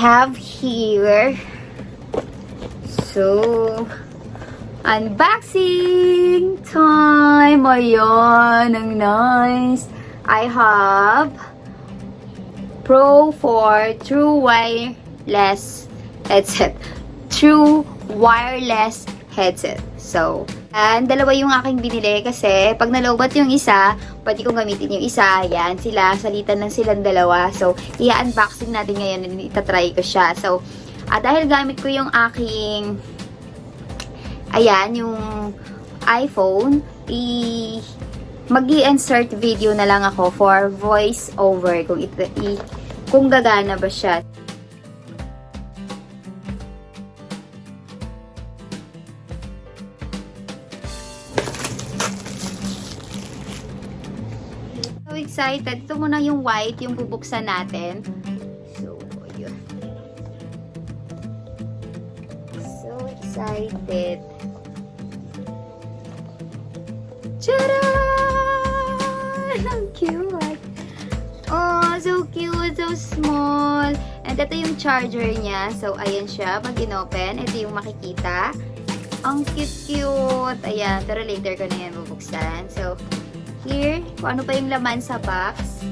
have here. So, unboxing time! Ayan, ang nice. I have Pro 4 True Wireless Headset. True Wireless Headset. So, dalawa yung aking binili kasi pag nalobat yung isa, pwede kong gamitin yung isa. Yan, sila, salitan lang silang dalawa. So, i-unboxing natin ngayon and itatry ko siya. So, dahil gamit ko yung aking, ayan, yung iPhone, mag-i-insert video na lang ako for voice over kung gagana ba siya. So excited. Ito muna yung white, yung bubuksan natin. So, yun. So excited. Tcharan! Ang cute! Oh, so cute, so small. And ito yung charger niya. So, ayan siya. Pag in-open, ito yung makikita. Ang cute-cute. Ayan, pero later ko na yan bubuksan. So, here, kung ano pa yung laman sa box.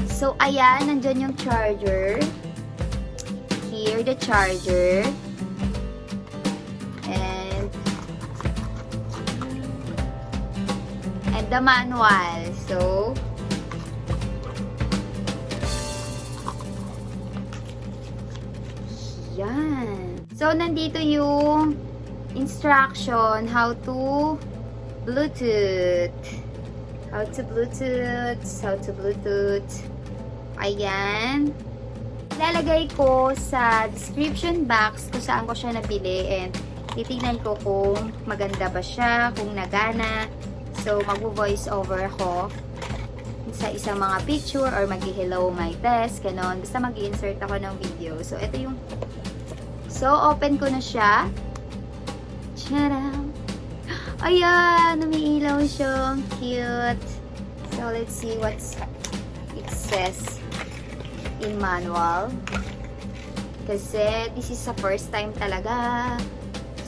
So, ayan, nandyan yung charger. Here, the charger. And the manual. So, yan. So, nandito yung instruction how to Bluetooth. How to Bluetooth. Ayan. Lalagay ko sa description box kung saan ko siya nabili and titignan ko kung maganda ba siya, kung nagana. So, mag-voice over ako sa isang mga picture or mag-hello my desk, ganon. Basta mag-insert ako ng video. So, ito yung... So, open ko na siya. Tcharam! Ayan! Umiilaw siya. Cute. So, let's see what it says in manual. Kasi, this is the first time talaga.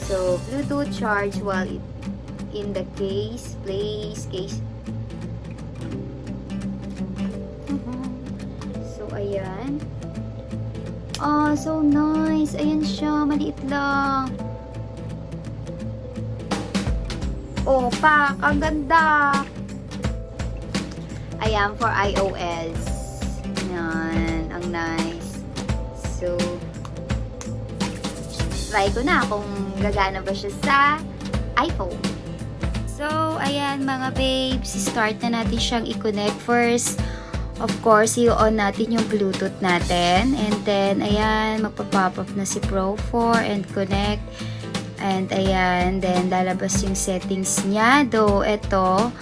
So, Bluetooth charge while in the case. So, ayan. Oh, so nice. Ayan siya. Maliit lang. Oh, pak. Ang ganda. Ayan, for iOS. Ayan. Ang nice. So, try ko na kung gagana ba siya sa iPhone. So, ayan mga babes, start na natin siyang i-connect. First, of course, i-on natin yung Bluetooth natin. And then, ayan, magpa-pop up na si Pro 4 and connect. And ayan, then lalabas yung settings niya. Though, ito,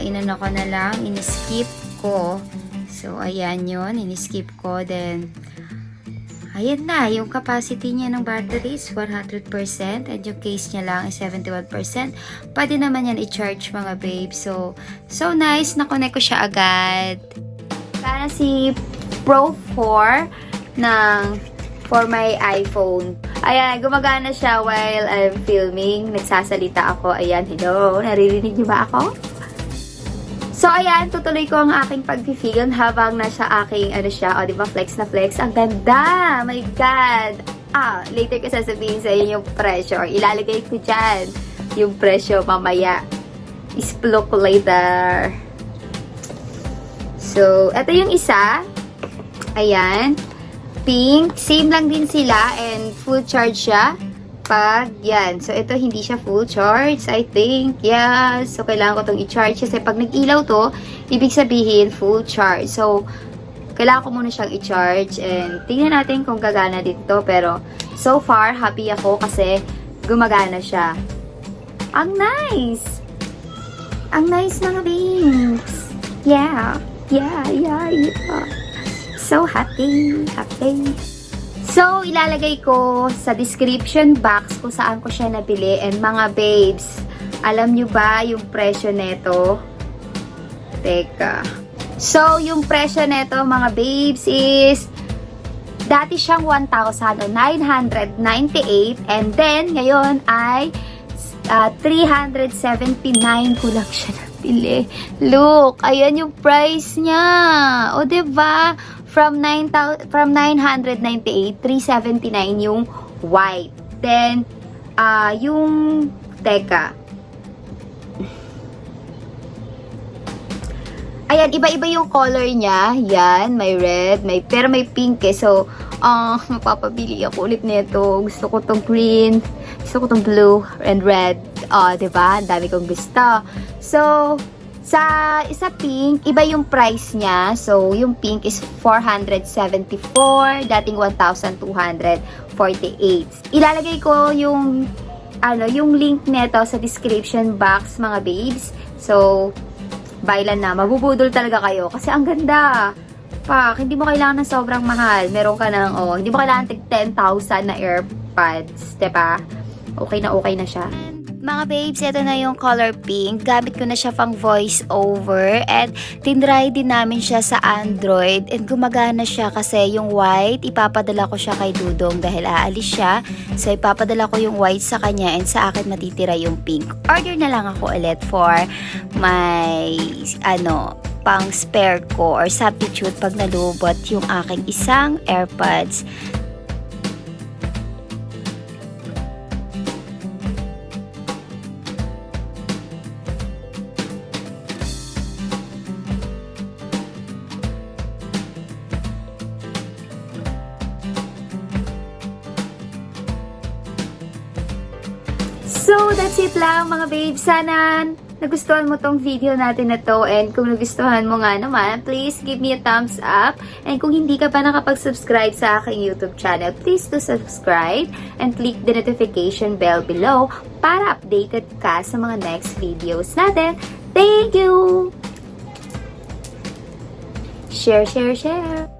inano ko na lang, in-skip ko. So, ayan yun, in-skip ko. Then, ayan na, yung capacity niya ng battery is 100% and yung case niya lang is 71%. Pwede naman yan i-charge mga babe. So nice. Na-connect ko siya agad. Sana si Pro 4 for my iPhone. Ayan, gumagana siya while I'm filming. Nagsasalita ako. Ayan, hello. Naririnig niyo ba ako? So, ayan, tutuloy ko ang aking pag-film habang nasa aking, diba, flex na flex. Ang ganda! My God! Later ko sasabihin sa inyo yung presyo. Ilalagay ko dyan yung presyo mamaya. Isplok later. So, ito yung isa. Ayan. Pink. Same lang din sila and full charge siya. Pag yan. So, ito hindi siya full charge, I think. Yeah. So, kailangan ko itong i-charge. Kasi pag nag-ilaw to, ibig sabihin full charge. So, kailangan ko muna siyang i-charge. And tingnan natin kung gagana dito. Pero, so far, happy ako kasi gumagana siya. Ang nice! Ang nice mga babes! Yeah! So happy! So, ilalagay ko sa description box kung saan ko siya nabili. And mga babes, alam nyo ba yung presyo neto? Teka. So, yung presyo neto mga babes is Dati siyang 1,998 and then ngayon ay 379 ko lang siya nabili. Look, ayan yung price niya. O, diba? From 998, 379 yung white. Then, yung, teka. Ayan, iba-iba yung color niya. Yan, may red, pero may pink eh. So, mapapabili ako ulit nito. Gusto ko tong green, gusto ko tong blue and red. Diba? Ang dami kong gusto. So, sa pink, iba yung price niya. So, yung pink is 474, dating 1,248. Ilalagay ko yung link nito sa description box, mga babes. So, bailan na. Mabubudol talaga kayo kasi ang ganda. Pak, hindi mo kailangan ng sobrang mahal. Meron ka ng, hindi mo kailangan tig 10,000 na AirPods, diba? Okay na siya. Mga babes, ito na yung color pink. Gamit ko na siya pang voice over. And tinry din namin siya sa Android. And gumagana siya kasi yung white, ipapadala ko siya kay Dudong dahil aalis siya. So, ipapadala ko yung white sa kanya and sa akin matitira yung pink. Order na lang ako ulit for my, pang spare ko or substitute pag nalubot yung aking isang AirPods. So, that's it lang mga babes. Sana nagustuhan mo tong video natin na to. And kung nagustuhan mo nga naman, please give me a thumbs up. And kung hindi ka pa nakapag-subscribe sa aking YouTube channel, please do subscribe and click the notification bell below para updated ka sa mga next videos natin. Thank you! Share, share, share!